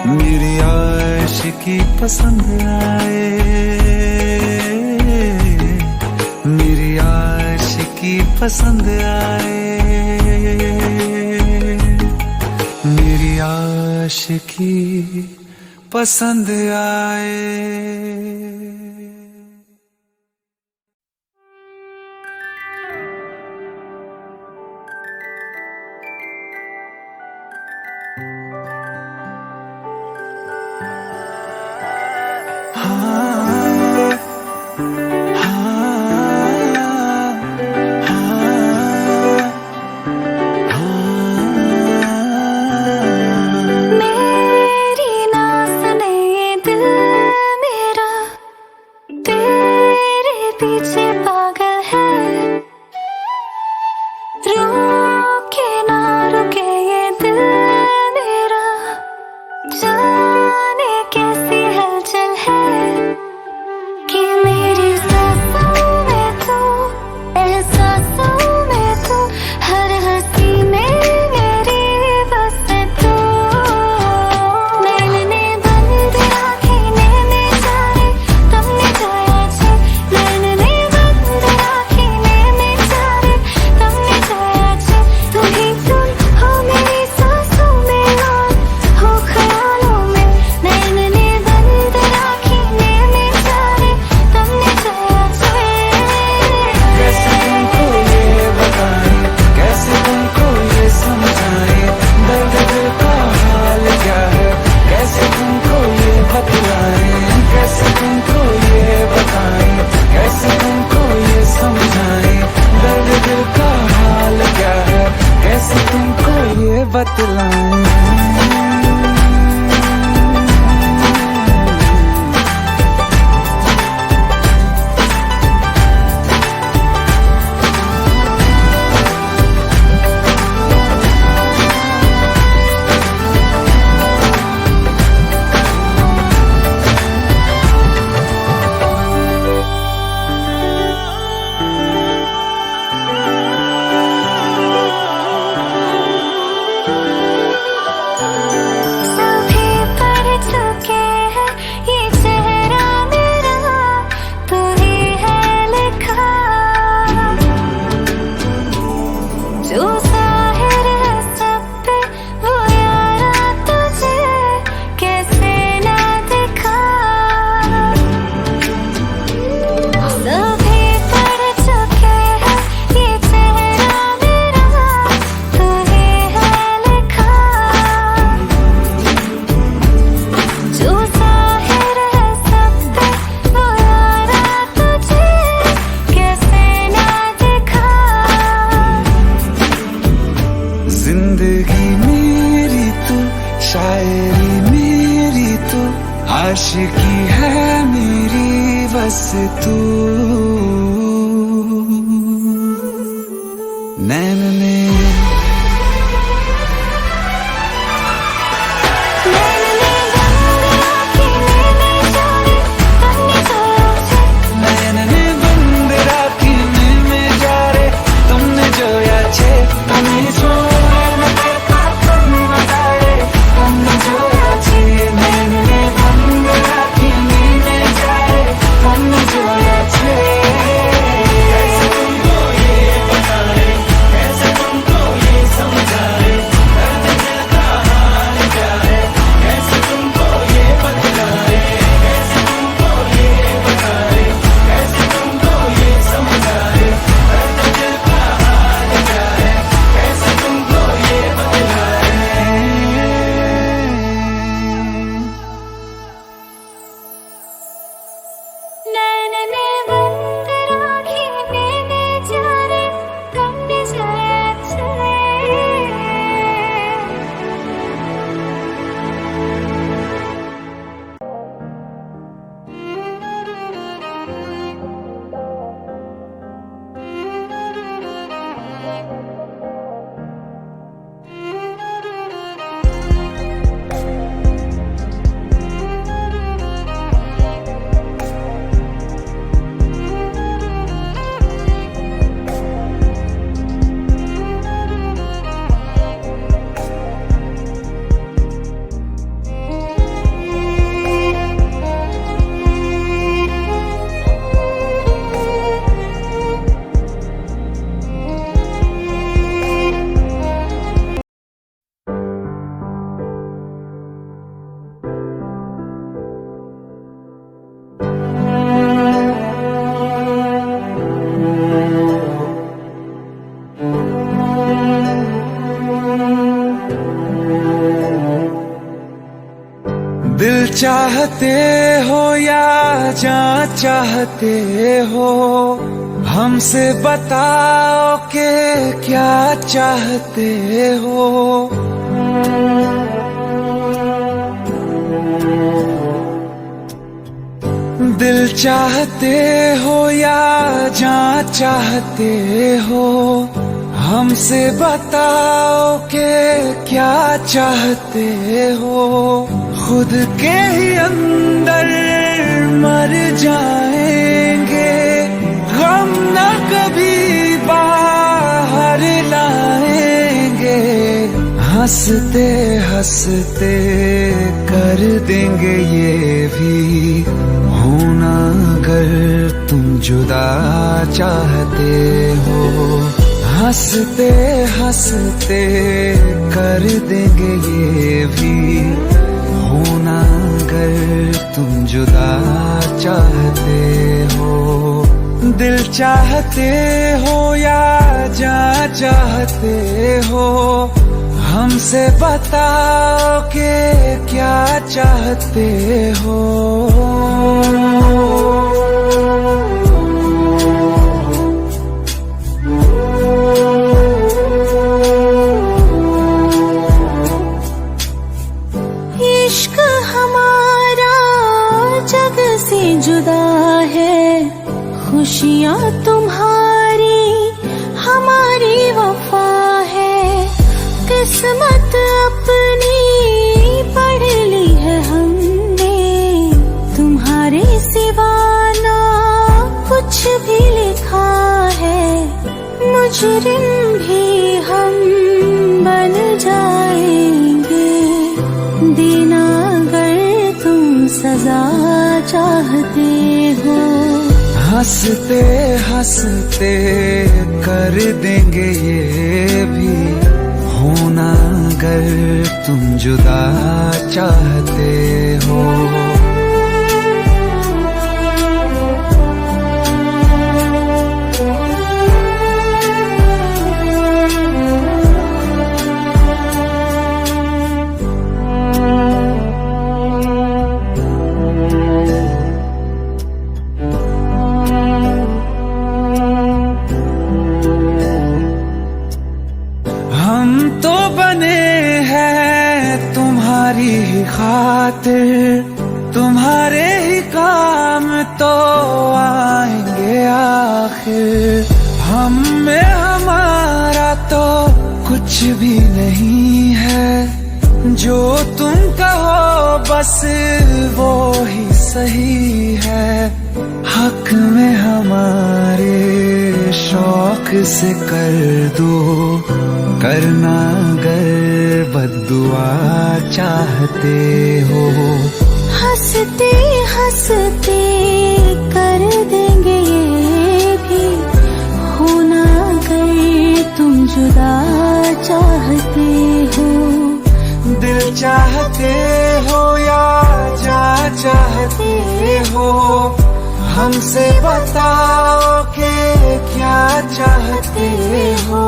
मेरी आशिकी पसंद आए, मेरी आशिकी पसंद आए, मेरी आशिकी पसंद आए। आशिकी है मेरी बस तू नैन ने दिल चाहते हो या जान चाहते हो, हमसे बताओ के क्या चाहते हो। दिल चाहते हो या जान चाहते हो, हमसे बताओ के क्या चाहते हो। खुद के ही अंदर मर जाएंगे, हम न कभी बाहर लाएंगे। हंसते हंसते कर देंगे ये भी होना, अगर तुम जुदा चाहते हो। हंसते हंसते कर देंगे ये भी होना, अगर तुम जुदा चाहते हो। दिल चाहते हो या जान चाहते हो, हमसे बताओ के क्या चाहते हो। इश्क हमारा जग से जुदा है, खुशियाँ तुम्हारी हमारी वफा है। किस्मत अपनी पढ़ ली है हमने, तुम्हारे सिवा ना कुछ भी लिखा है। मुजरिम भी हम बन जाएंगे, देना अगर तुम सजा चाहते हो। हंसते हंसते कर देंगे ये भी होना, अगर तुम जुदा चाहते हो। हम तो बने हैं तुम्हारी खातिर, तुम्हारी तुम्हारे ही काम तो आएंगे आखिर। हम में हमारा तो कुछ भी नहीं है, जो तुम कहो बस वो ही सही है। हक में हमारे शौक से कर दो, करना अगर बद्दुआ चाहते हो। हंसते हंसते कर देंगे ये भी, होना अगर तुम जुदा चाहते हो। दिल चाहते हो या जा चाहते हो, हमसे बताओ कि क्या चाहते हो।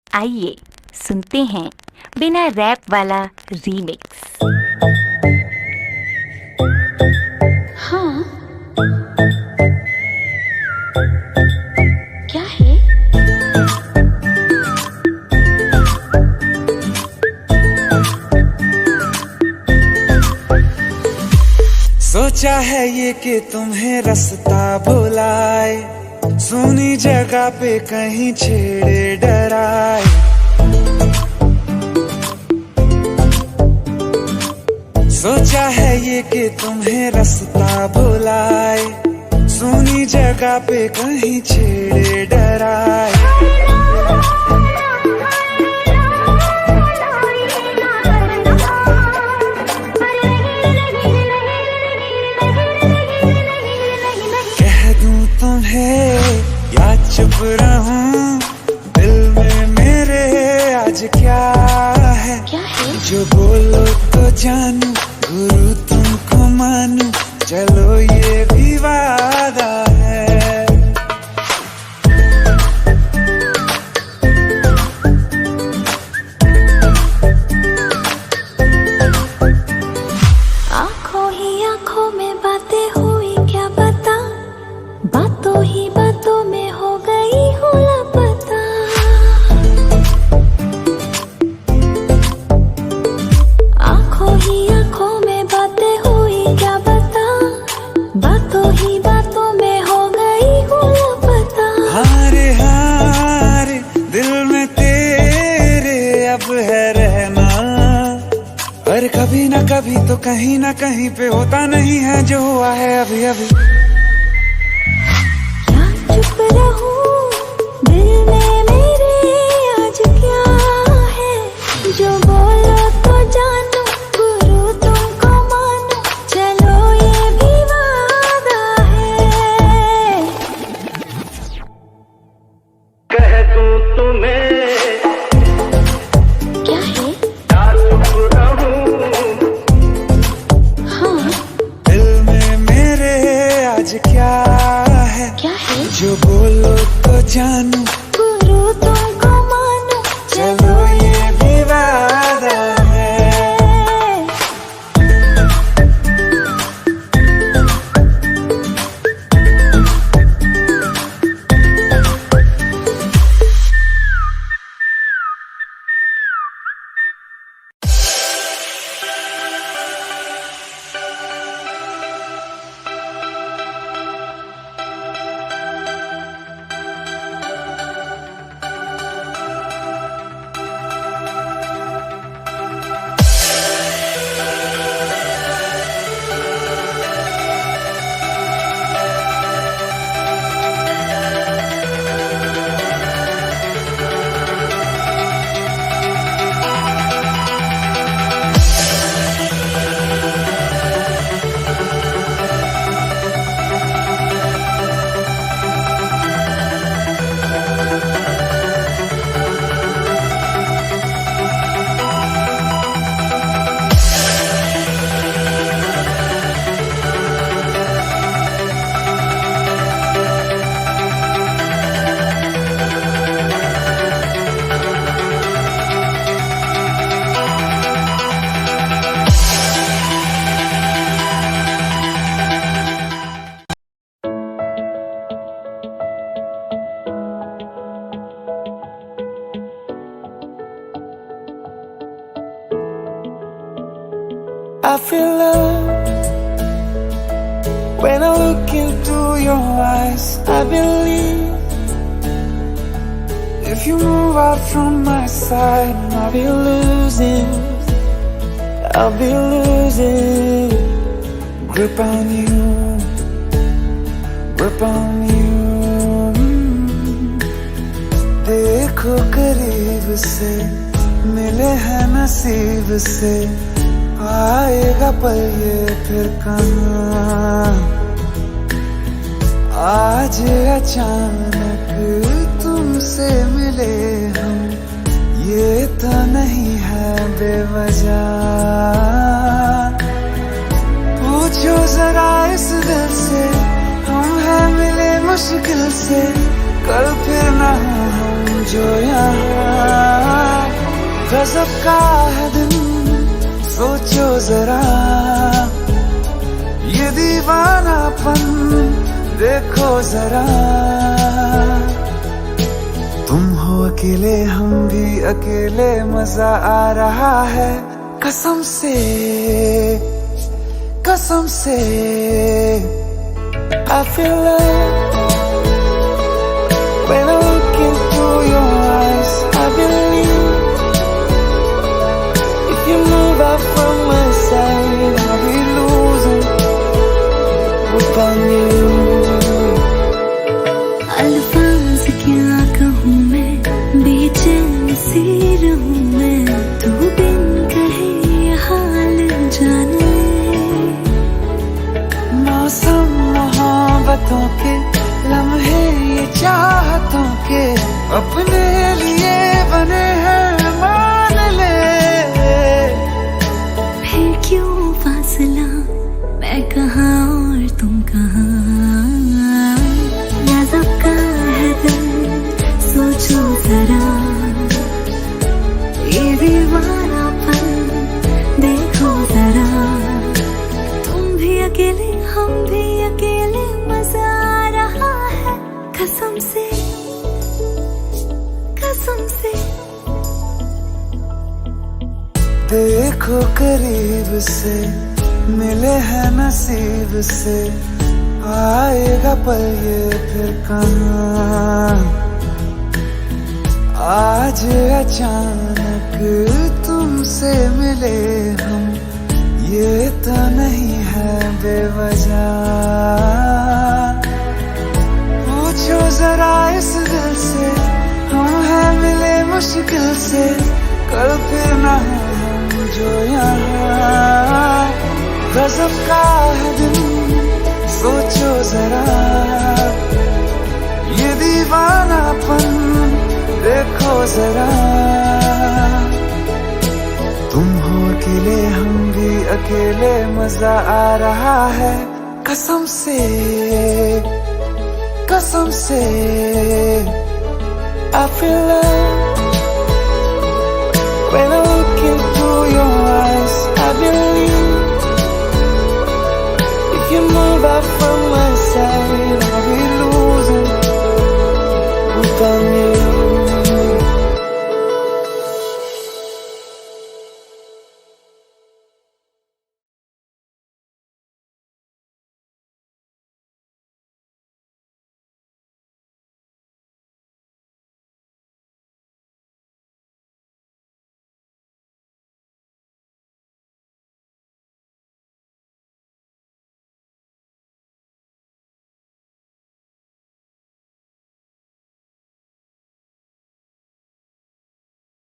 आइए सुनते हैं बिना रैप वाला रीमिक्स। हाँ, क्या है? सोचा है ये कि तुम्हें रास्ता भुलाए, सुनी जगह पे कहीं छेड़े डराए। सोचा है ये कि तुम्हें रास्ता भुलाए, सुनी जगह पे कहीं छेड़े डराए। कह दूं तुम्हें या चुप रहूं, दिल में मेरे आज क्या है? जो बोलो तो जानू, गुरु तुमको मानू, चलो ये भी वादा है। आंखों ही आंखों में बातें हुई क्या पता, बातों ही बातों में हो गई हूँ लापता। आंखों ही आंखों में बातें हुई क्या पता, बातों ही बातों में हो गई हूँ लापता। हारे हारे दिल में तेरे अब है रहना, पर कभी ना कभी तो कहीं ना कहीं पे होता नहीं है जो हुआ है अभी अभी। क्या चुप रहूं, दिल में मेरे आज क्या है? जो बोलो तो जानू, गुरु तुमको मानू, चलो ये भी वादा है। कह दूं तुम्हें क्या है? या चुप रहूं, हाँ, दिल में मेरे आज I feel love when I look into your eyes. I believe if you move out from my side, I'll be losing grip on you, grip on you. देखो करीब से मिले हैं नसीब से, आएगा पल ये फिर कहाँ। आज अचानक तुमसे मिले हम, ये तो नहीं है बेवजह। पूछो जरा इस दिल से, हम हैं मिले मुश्किल से, कल फिर ना हम जो यहाँ। गजब का है दिन, सोचो जरा ये दीवानापन, देखो जरा। तुम हो अकेले, हम भी अकेले, मजा आ रहा है कसम से, कसम से। I feel love when I look into your eyes. I believe if you move out from my side, I'll be losing grip on you. अल्फाज क्या कहूँ मैं, बेचैन सी रहूँ मैं, तू बिन कहे ये हाल जाने। मौसम मोहब्बतों के लम्हे ये चाहतों के, अपने लिए बने हैं मान ले। फिर क्यों फासला, मैं कहाँ और तुम कहाँ। गजब का है दिल, सोचो जरा ये दीवानापन, देखो जरा। तुम भी अकेले, हम भी अकेले, मजा आ रहा है कसम से, कसम से। देखो करीब से मिले हैं नसीब से, आएगा पल ये फिर कहाँ। आज अचानक तुमसे मिले हम, ये तो नहीं है बेवजह। पूछो जरा इस दिल से, हम हैं मिले मुश्किल से, कल फिर ना हम जो यहाँ। गजब का है दिन, सोचो जरा ये दीवानापन, देखो जरा। तुम हो अकेले, हम भी अकेले, मजा आ रहा है कसम से, कसम से। I feel love when I look into your eyes. I believe if you move out from